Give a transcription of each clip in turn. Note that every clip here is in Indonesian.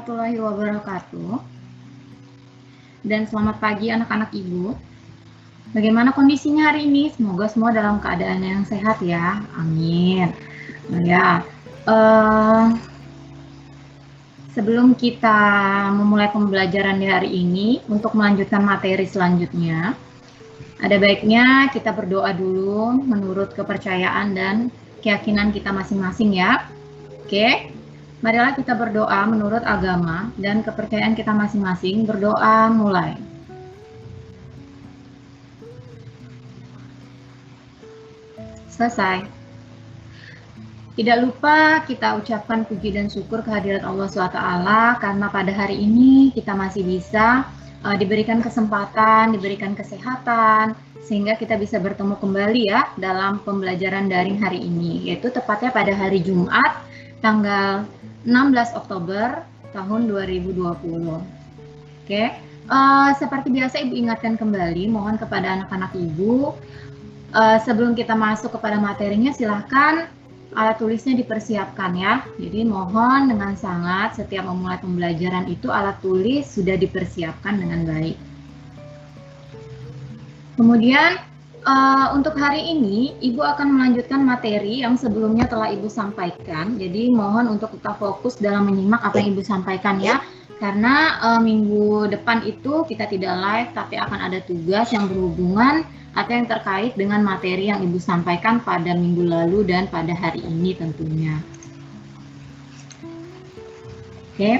warahmatullahi wabarakatuh. Dan selamat pagi anak-anak Ibu. Bagaimana kondisinya hari ini? Semoga semua dalam keadaan yang sehat ya. Amin. Nah ya, sebelum kita memulai pembelajaran di hari ini, untuk melanjutkan materi selanjutnya, ada baiknya kita berdoa dulu menurut kepercayaan dan keyakinan kita masing-masing ya. Oke, marilah kita berdoa menurut agama dan kepercayaan kita masing-masing. Berdoa mulai. Selesai. Tidak lupa kita ucapkan puji dan syukur kehadirat Allah SWT karena pada hari ini kita masih bisa diberikan kesempatan, diberikan kesehatan, sehingga kita bisa bertemu kembali ya dalam pembelajaran daring hari ini, yaitu tepatnya pada hari Jumat tanggal 16 Oktober tahun 2020. Oke, seperti biasa Ibu ingatkan kembali, mohon kepada anak-anak Ibu, sebelum kita masuk kepada materinya silahkan alat tulisnya dipersiapkan ya. Jadi mohon dengan sangat setiap memulai pembelajaran itu alat tulis sudah dipersiapkan dengan baik. Kemudian untuk hari ini Ibu akan melanjutkan materi yang sebelumnya telah Ibu sampaikan. Jadi mohon untuk tetap fokus dalam menyimak apa yang Ibu sampaikan ya. Karena minggu depan itu kita tidak live, tapi akan ada tugas yang berhubungan atau yang terkait dengan materi yang Ibu sampaikan pada minggu lalu dan pada hari ini tentunya. Oke,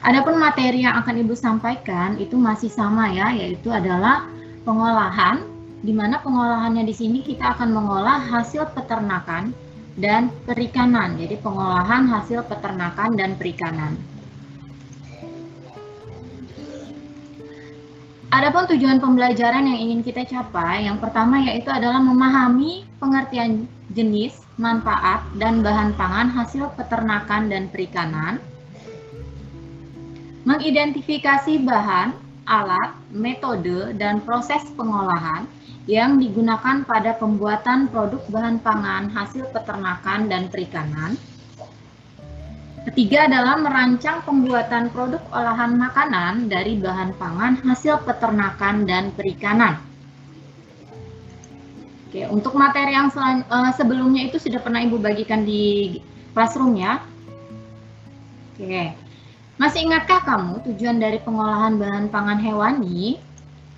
adapun materi yang akan Ibu sampaikan itu masih sama ya, yaitu adalah pengolahan, di mana pengolahannya di sini kita akan mengolah hasil peternakan dan perikanan. Jadi pengolahan hasil peternakan dan perikanan. Adapun tujuan pembelajaran yang ingin kita capai, yang pertama yaitu adalah memahami pengertian jenis, manfaat, dan bahan pangan hasil peternakan dan perikanan, mengidentifikasi bahan, alat, metode, dan proses pengolahan yang digunakan pada pembuatan produk bahan pangan hasil peternakan dan perikanan. Ketiga adalah merancang pembuatan produk olahan makanan dari bahan pangan hasil peternakan dan perikanan. Oke, untuk materi yang sebelumnya itu sudah pernah Ibu bagikan di classroom ya. Oke, masih ingatkah kamu tujuan dari pengolahan bahan pangan hewani?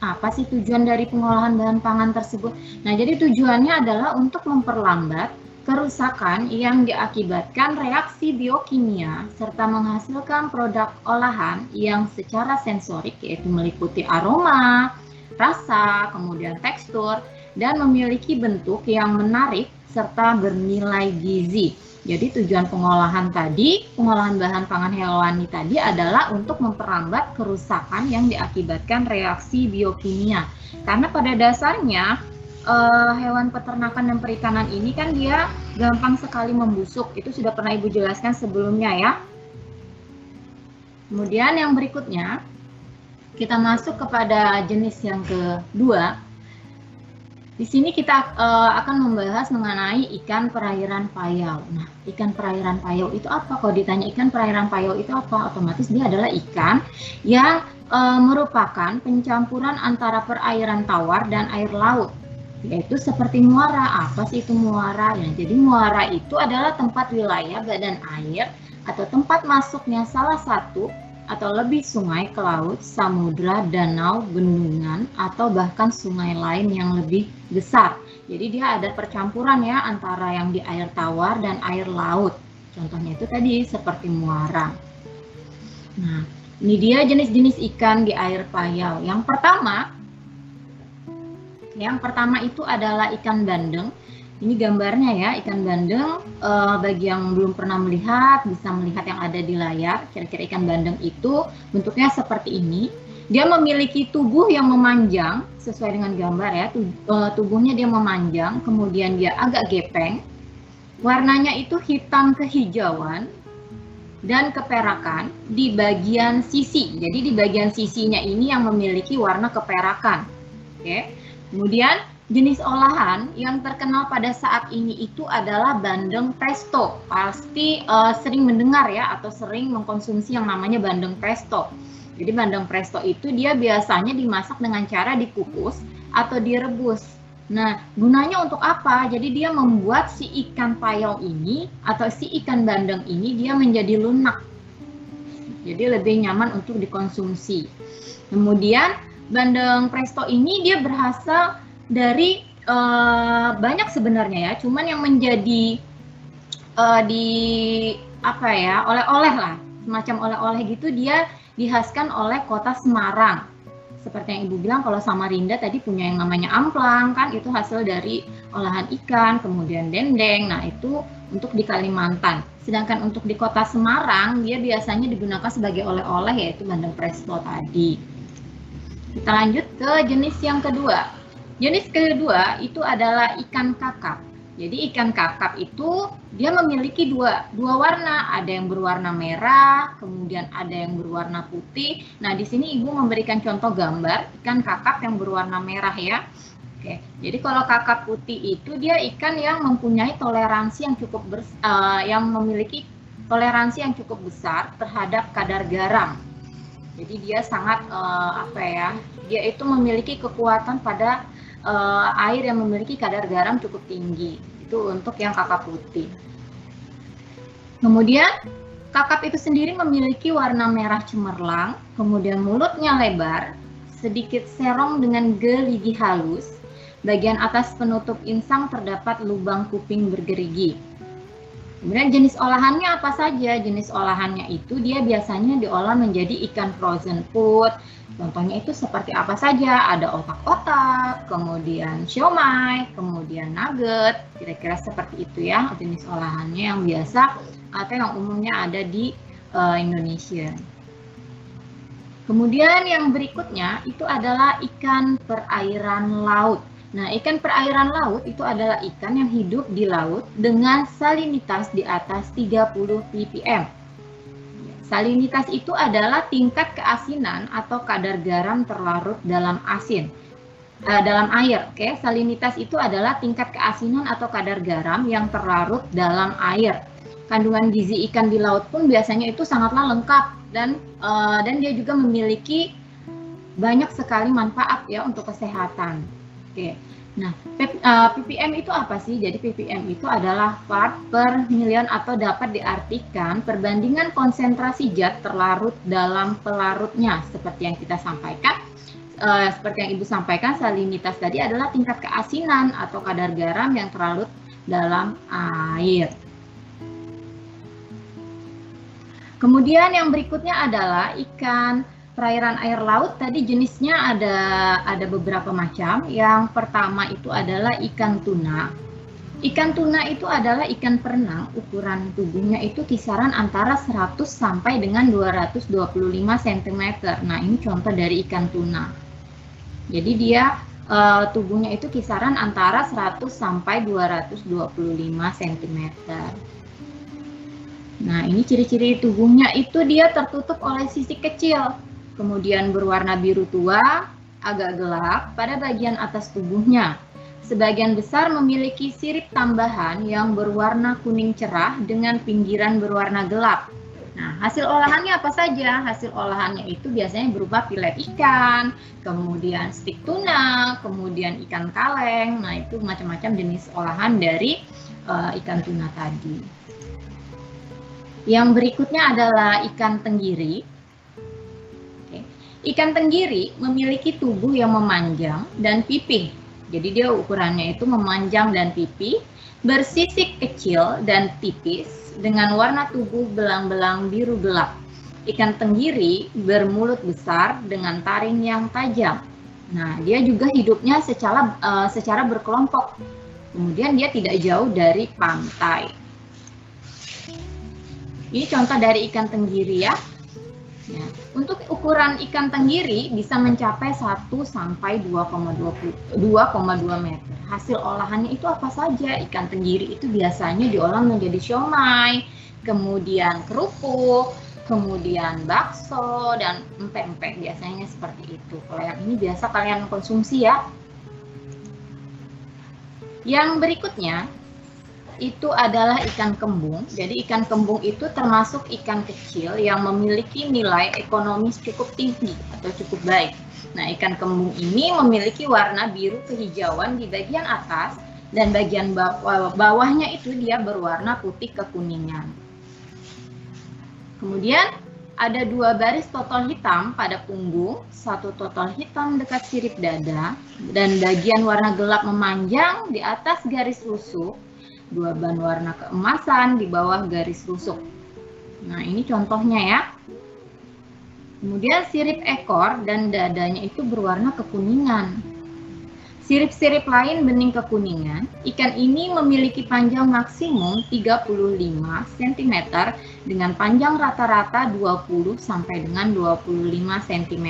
Apa sih tujuan dari pengolahan bahan pangan tersebut? Nah, jadi tujuannya adalah untuk memperlambat kerusakan yang diakibatkan reaksi biokimia serta menghasilkan produk olahan yang secara sensorik yaitu meliputi aroma, rasa, kemudian tekstur, dan memiliki bentuk yang menarik serta bernilai gizi. Jadi tujuan pengolahan tadi, pengolahan bahan pangan hewani tadi adalah untuk memperlambat kerusakan yang diakibatkan reaksi biokimia. Karena pada dasarnya hewan peternakan dan perikanan ini kan dia gampang sekali membusuk. Itu sudah pernah Ibu jelaskan sebelumnya ya. Kemudian yang berikutnya, kita masuk kepada jenis yang kedua. Di sini kita akan membahas mengenai ikan perairan payau. Nah, ikan perairan payau itu apa? Kalau ditanya ikan perairan payau itu apa? Otomatis dia adalah ikan yang merupakan pencampuran antara perairan tawar dan air laut. Yaitu seperti muara. Apa sih itu muara? Ya, jadi muara itu adalah tempat wilayah badan air atau tempat masuknya salah satu atau lebih sungai ke laut, samudra, danau, bendungan, atau bahkan sungai lain yang lebih besar. Jadi dia ada percampuran ya antara yang di air tawar dan air laut. Contohnya itu tadi seperti muara. Nah, ini dia jenis-jenis ikan di air payau. Yang pertama itu adalah ikan bandeng. Ini gambarnya ya, ikan bandeng. Bagi yang belum pernah melihat, bisa melihat yang ada di layar. Kira-kira ikan bandeng itu bentuknya seperti ini. Dia memiliki tubuh yang memanjang, sesuai dengan gambar ya. Tubuhnya dia memanjang, kemudian dia agak gepeng. Warnanya itu hitam kehijauan dan keperakan di bagian sisi. Jadi di bagian sisinya ini yang memiliki warna keperakan. Oke. Kemudian Jenis olahan yang terkenal pada saat ini itu adalah bandeng presto. Pasti sering mendengar ya atau sering mengkonsumsi yang namanya bandeng presto. Jadi bandeng presto itu dia biasanya dimasak dengan cara dikukus atau direbus. Nah, gunanya untuk apa? Jadi dia membuat si ikan payau ini atau si ikan bandeng ini dia menjadi lunak. Jadi lebih nyaman untuk dikonsumsi. Kemudian bandeng presto ini dia berasal dari banyak sebenarnya ya, cuman yang menjadi di apa ya, oleh-oleh lah, semacam oleh-oleh gitu dia dikhaskan oleh kota Semarang. Seperti yang Ibu bilang kalau Samarinda tadi punya yang namanya amplang kan, itu hasil dari olahan ikan, kemudian dendeng. Nah, itu untuk di Kalimantan. Sedangkan untuk di kota Semarang dia biasanya digunakan sebagai oleh-oleh yaitu bandeng presto tadi. Kita lanjut ke jenis yang kedua. Jenis kedua itu adalah ikan kakap. Jadi ikan kakap itu dia memiliki dua warna, ada yang berwarna merah, kemudian ada yang berwarna putih. Nah, di sini Ibu memberikan contoh gambar ikan kakap yang berwarna merah ya. Oke, jadi kalau kakap putih itu dia ikan yang mempunyai toleransi yang yang memiliki toleransi yang cukup besar terhadap kadar garam. Jadi dia sangat dia itu memiliki kekuatan pada air yang memiliki kadar garam cukup tinggi. Itu untuk yang kakap putih. Kemudian kakap itu sendiri memiliki warna merah cemerlang, kemudian mulutnya lebar, sedikit serong dengan geligi halus. Bagian atas penutup insang terdapat lubang kuping bergerigi. Kemudian jenis olahannya apa saja? Jenis olahannya itu dia biasanya diolah menjadi ikan frozen food. Contohnya itu seperti apa saja? Ada otak-otak, kemudian siomay, kemudian nugget. Kira-kira seperti itu ya jenis olahannya yang biasa atau yang umumnya ada di Indonesia. Kemudian yang berikutnya itu adalah ikan perairan laut. Nah, ikan perairan laut itu adalah ikan yang hidup di laut dengan salinitas di atas 30 ppm. Salinitas itu adalah tingkat keasinan atau kadar garam terlarut dalam dalam air. Oke, salinitas itu adalah tingkat keasinan atau kadar garam yang terlarut dalam air. Kandungan gizi ikan di laut pun biasanya itu sangatlah lengkap dan dia juga memiliki banyak sekali manfaat ya untuk kesehatan. Oke, nah ppm itu apa sih? Jadi ppm itu adalah part per million atau dapat diartikan perbandingan konsentrasi zat terlarut dalam pelarutnya. Seperti yang kita sampaikan, seperti yang Ibu sampaikan, salinitas tadi adalah tingkat keasinan atau kadar garam yang terlarut dalam air. Kemudian yang berikutnya adalah ikan perairan air laut. Tadi jenisnya ada beberapa macam. Yang pertama itu adalah ikan tuna. Ikan tuna itu adalah ikan perenang, ukuran tubuhnya itu kisaran antara 100 sampai dengan 225 cm. Nah, ini contoh dari ikan tuna. Jadi dia tubuhnya itu kisaran antara 100 sampai 225 cm. Nah, ini ciri-ciri tubuhnya itu dia tertutup oleh sisik kecil, kemudian berwarna biru tua, agak gelap pada bagian atas tubuhnya. Sebagian besar memiliki sirip tambahan yang berwarna kuning cerah dengan pinggiran berwarna gelap. Nah, hasil olahannya apa saja? Hasil olahannya itu biasanya berupa filet ikan, kemudian stik tuna, kemudian ikan kaleng. Nah, itu macam-macam jenis olahan dari ikan tuna tadi. Yang berikutnya adalah ikan tenggiri. Ikan tenggiri memiliki tubuh yang memanjang dan pipih. Jadi dia ukurannya itu memanjang dan pipih, bersisik kecil dan tipis dengan warna tubuh belang-belang biru gelap. Ikan tenggiri bermulut besar dengan taring yang tajam. Nah, dia juga hidupnya secara berkelompok. Kemudian dia tidak jauh dari pantai. Ini contoh dari ikan tenggiri ya. Nah, untuk ukuran ikan tenggiri bisa mencapai 1 sampai 2,2 meter. Hasil olahannya itu apa saja? Ikan tenggiri itu biasanya diolah menjadi siomay, kemudian kerupuk, kemudian bakso dan empek-empek, biasanya seperti itu. Kalau yang ini biasa kalian konsumsi ya. Yang berikutnya itu adalah ikan kembung. Jadi ikan kembung itu termasuk ikan kecil yang memiliki nilai ekonomis cukup tinggi atau cukup baik. Nah, ikan kembung ini memiliki warna biru kehijauan di bagian atas dan bagian bawahnya itu dia berwarna putih kekuningan. Kemudian ada 2 baris totol hitam pada punggung, 1 totol hitam dekat sirip dada, dan bagian warna gelap memanjang di atas garis rusuk, 2 ban warna keemasan di bawah garis rusuk. Nah, ini contohnya ya. Kemudian sirip ekor dan dadanya itu berwarna kekuningan. Sirip-sirip lain bening kekuningan. Ikan ini memiliki panjang maksimum 35 cm dengan panjang rata-rata 20 sampai dengan 25 cm.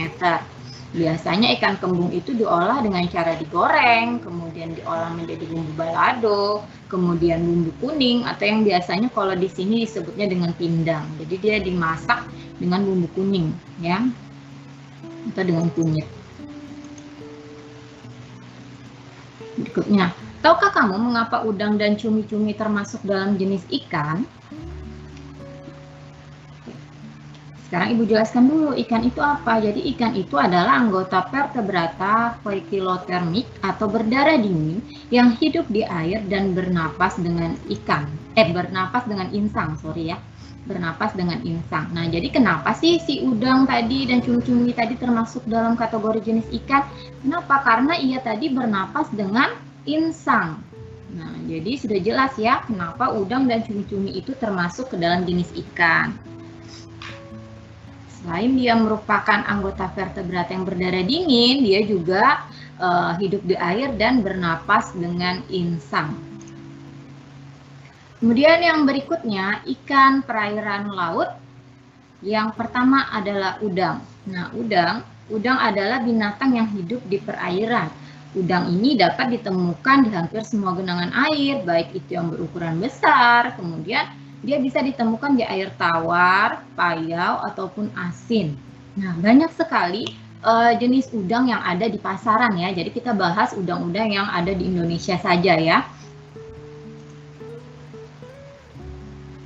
Biasanya ikan kembung itu diolah dengan cara digoreng, kemudian diolah menjadi bumbu balado, kemudian bumbu kuning, atau yang biasanya kalau di sini disebutnya dengan pindang. Jadi dia dimasak dengan bumbu kuning, ya, atau dengan kunyit. Berikutnya, tahukah kamu mengapa udang dan cumi-cumi termasuk dalam jenis ikan? Sekarang Ibu jelaskan dulu ikan itu apa. Jadi ikan itu adalah anggota vertebrata poikilotermik atau berdarah dingin yang hidup di air dan bernapas dengan insang, bernapas dengan insang. Nah, jadi kenapa sih si udang tadi dan cumi-cumi tadi termasuk dalam kategori jenis ikan? Kenapa? Karena ia tadi bernapas dengan insang. Nah, jadi sudah jelas ya kenapa udang dan cumi-cumi itu termasuk ke dalam jenis ikan. Selain dia merupakan anggota vertebrata yang berdarah dingin, dia juga hidup di air dan bernapas dengan insang. Kemudian yang berikutnya, ikan perairan laut. Yang pertama adalah udang. Nah, udang adalah binatang yang hidup di perairan. Udang ini dapat ditemukan di hampir semua genangan air, baik itu yang berukuran besar, kemudian dia bisa ditemukan di air tawar, payau, ataupun asin. Nah, banyak sekali jenis udang yang ada di pasaran ya. Jadi kita bahas udang-udang yang ada di Indonesia saja ya.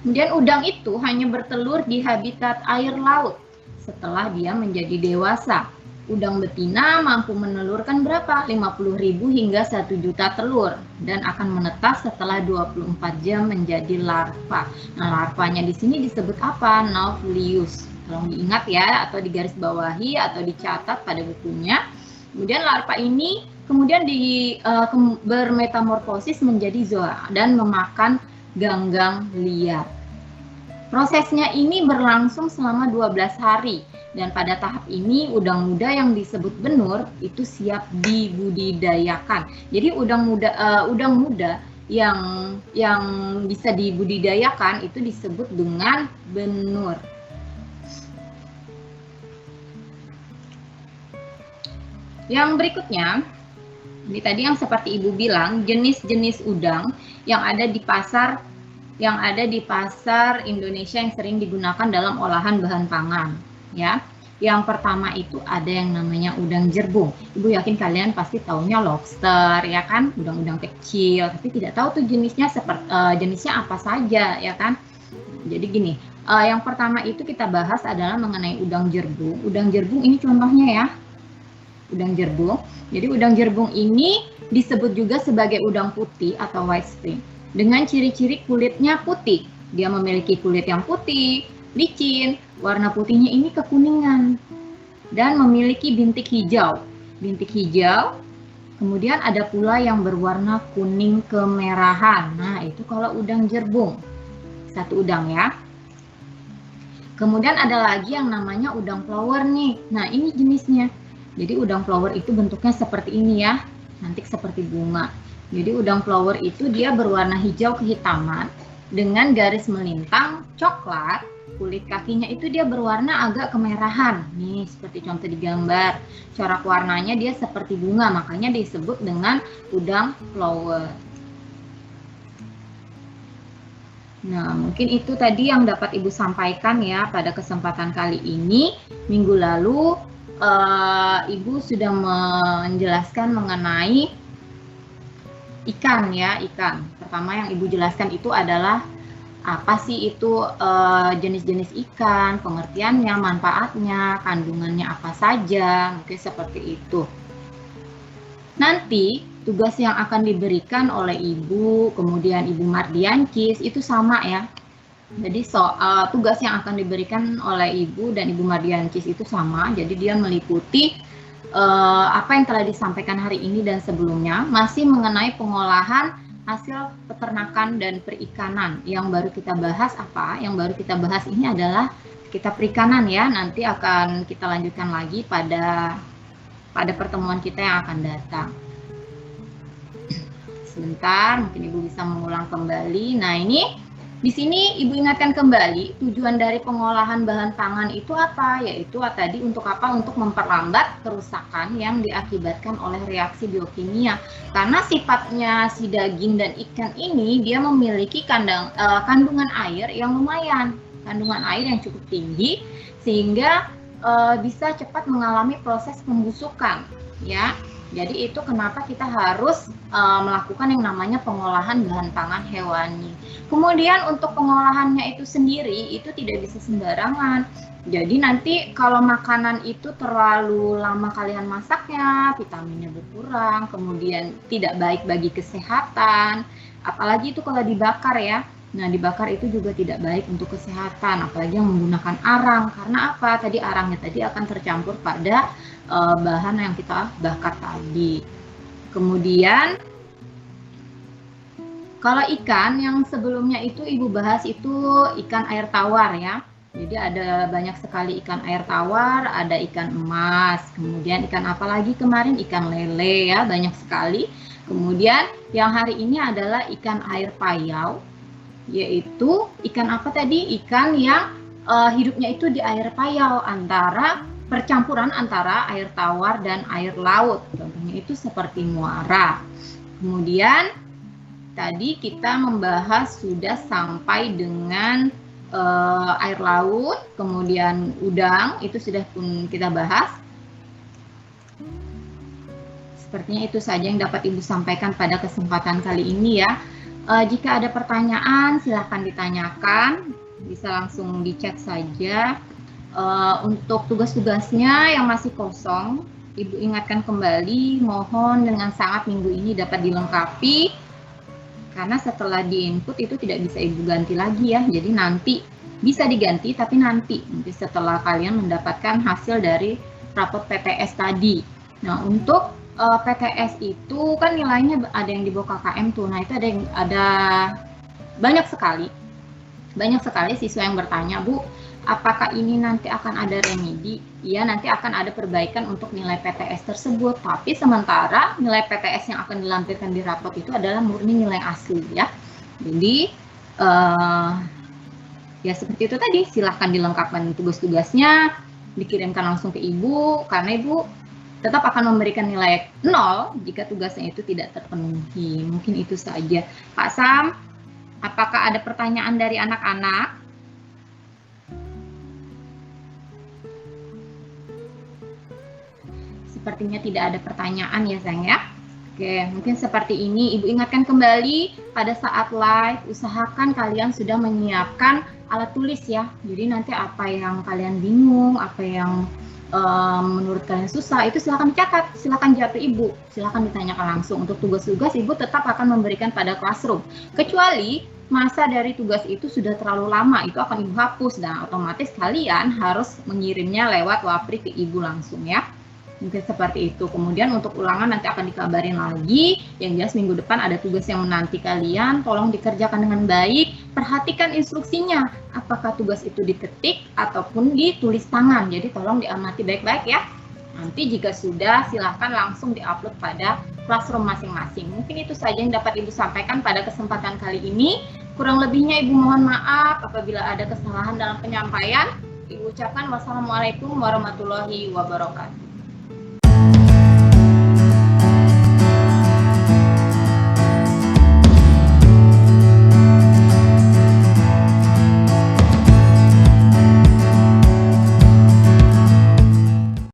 Kemudian udang itu hanya bertelur di habitat air laut setelah dia menjadi dewasa. Udang betina mampu menelurkan berapa? 50.000 hingga 1 juta telur dan akan menetas setelah 24 jam menjadi larva. Nah, larvanya di sini disebut apa? Nauplius. Tolong diingat ya, atau digarisbawahi atau dicatat pada bukunya. Kemudian larva ini kemudian bermetamorfosis menjadi zoa dan memakan ganggang liar. Prosesnya ini berlangsung selama 12 hari. Dan pada tahap ini udang muda yang disebut benur itu siap dibudidayakan. Jadi udang muda yang bisa dibudidayakan itu disebut dengan benur. Yang berikutnya, ini tadi yang seperti Ibu bilang, jenis-jenis udang yang ada di pasar Indonesia yang sering digunakan dalam olahan bahan pangan. Ya, yang pertama itu ada yang namanya udang jerbung. Ibu yakin kalian pasti taunya lobster, ya kan? Udang-udang kecil, tapi tidak tahu tuh jenisnya jenisnya apa saja, ya kan? Jadi gini, yang pertama itu kita bahas adalah mengenai udang jerbung. Udang jerbung ini contohnya ya, udang jerbung. Jadi udang jerbung ini disebut juga sebagai udang putih atau white spring. Dengan ciri-ciri kulitnya putih, dia memiliki kulit yang putih, licin, warna putihnya ini kekuningan, dan memiliki bintik hijau. Bintik hijau, kemudian ada pula yang berwarna kuning kemerahan. Nah, itu kalau udang jerbung. Satu udang ya. Kemudian ada lagi yang namanya udang flower nih. Nah, ini jenisnya. Jadi udang flower itu bentuknya seperti ini ya, cantik seperti bunga. Jadi udang flower itu dia berwarna hijau kehitaman dengan garis melintang coklat. Kulit kakinya itu dia berwarna agak kemerahan. Nih, seperti contoh di gambar. Corak warnanya dia seperti bunga, makanya disebut dengan udang flower. Nah, mungkin itu tadi yang dapat Ibu sampaikan ya pada kesempatan kali ini. Minggu lalu Ibu sudah menjelaskan mengenai ikan ya, ikan. Pertama yang Ibu jelaskan itu adalah apa sih itu jenis-jenis ikan, pengertiannya, manfaatnya, kandungannya apa saja, mungkin seperti itu. Nanti tugas yang akan diberikan oleh Ibu, kemudian Ibu Mardiancis itu sama ya. Jadi tugas yang akan diberikan oleh Ibu dan Ibu Mardiancis itu sama. Jadi dia meliputi apa yang telah disampaikan hari ini dan sebelumnya, masih mengenai pengolahan hasil peternakan dan perikanan. Yang baru kita bahas apa? Yang baru kita bahas ini adalah kita perikanan ya. Nanti akan kita lanjutkan lagi pada pertemuan kita yang akan datang. Sebentar, mungkin Ibu bisa mengulang kembali. Nah, ini di sini Ibu ingatkan kembali tujuan dari pengolahan bahan pangan itu apa? Yaitu tadi untuk apa? Untuk memperlambat kerusakan yang diakibatkan oleh reaksi biokimia. Karena sifatnya si daging dan ikan ini dia memiliki kandungan air yang lumayan, kandungan air yang cukup tinggi sehingga bisa cepat mengalami proses pembusukan, ya. Jadi itu kenapa kita harus melakukan yang namanya pengolahan bahan pangan hewani. Kemudian untuk pengolahannya itu sendiri itu tidak bisa sembarangan. Jadi nanti kalau makanan itu terlalu lama kalian masaknya, vitaminnya berkurang, kemudian tidak baik bagi kesehatan. Apalagi itu kalau dibakar ya. Nah, dibakar itu juga tidak baik untuk kesehatan, apalagi yang menggunakan arang. Karena apa? Tadi arangnya tadi akan tercampur pada bahan yang kita bakar tadi. Kemudian, kalau ikan yang sebelumnya itu Ibu bahas itu ikan air tawar ya. Jadi ada banyak sekali ikan air tawar, ada ikan emas, kemudian ikan apa lagi kemarin? Ikan lele ya, banyak sekali. Kemudian yang hari ini adalah ikan air payau, yaitu ikan apa tadi? Ikan yang hidupnya itu di air payau, percampuran antara air tawar dan air laut. Contohnya itu seperti muara. Kemudian tadi kita membahas sudah sampai dengan air laut, kemudian udang, itu sudah pun kita bahas. Sepertinya itu saja yang dapat Ibu sampaikan pada kesempatan kali ini ya. Jika ada pertanyaan, silahkan ditanyakan, bisa langsung di chat saja. Untuk tugas-tugasnya yang masih kosong, Ibu ingatkan kembali, mohon dengan sangat minggu ini dapat dilengkapi, karena setelah di-input itu tidak bisa Ibu ganti lagi ya, jadi nanti bisa diganti, tapi nanti setelah kalian mendapatkan hasil dari rapot PTS tadi. Nah, untuk PTS itu kan nilainya ada yang di bawah KKM tuh. Nah, itu ada banyak sekali siswa yang bertanya, Bu, apakah ini nanti akan ada remedi? Iya, nanti akan ada perbaikan untuk nilai PTS tersebut. Tapi sementara nilai PTS yang akan dilampirkan di rapot itu adalah murni nilai asli ya. Jadi ya seperti itu tadi. Silahkan dilengkapkan tugas-tugasnya, dikirimkan langsung ke Ibu, karena Ibu tetap akan memberikan nilai 0 jika tugasnya itu tidak terpenuhi. Mungkin itu saja. Pak Sam, apakah ada pertanyaan dari anak-anak? Sepertinya tidak ada pertanyaan ya sayang ya. Oke, mungkin seperti ini. Ibu ingatkan kembali pada saat live, usahakan kalian sudah menyiapkan alat tulis ya. Jadi nanti apa yang kalian bingung, apa yang menurut kalian susah, itu silahkan dicatat, silahkan jawab ke Ibu, silahkan ditanyakan langsung. Untuk tugas-tugas Ibu tetap akan memberikan pada classroom, kecuali masa dari tugas itu sudah terlalu lama, itu akan Ibu hapus, dan otomatis kalian harus mengirimnya lewat Wapri ke Ibu langsung ya. Mungkin seperti itu. Kemudian untuk ulangan nanti akan dikabarin lagi. Yang jelas minggu depan ada tugas yang menanti kalian. Tolong dikerjakan dengan baik. Perhatikan instruksinya. Apakah tugas itu diketik ataupun ditulis tangan. Jadi tolong diamati baik-baik ya. Nanti jika sudah, silahkan langsung diupload pada classroom masing-masing. Mungkin itu saja yang dapat Ibu sampaikan pada kesempatan kali ini. Kurang lebihnya Ibu mohon maaf apabila ada kesalahan dalam penyampaian. Ibu ucapkan wassalamualaikum warahmatullahi wabarakatuh.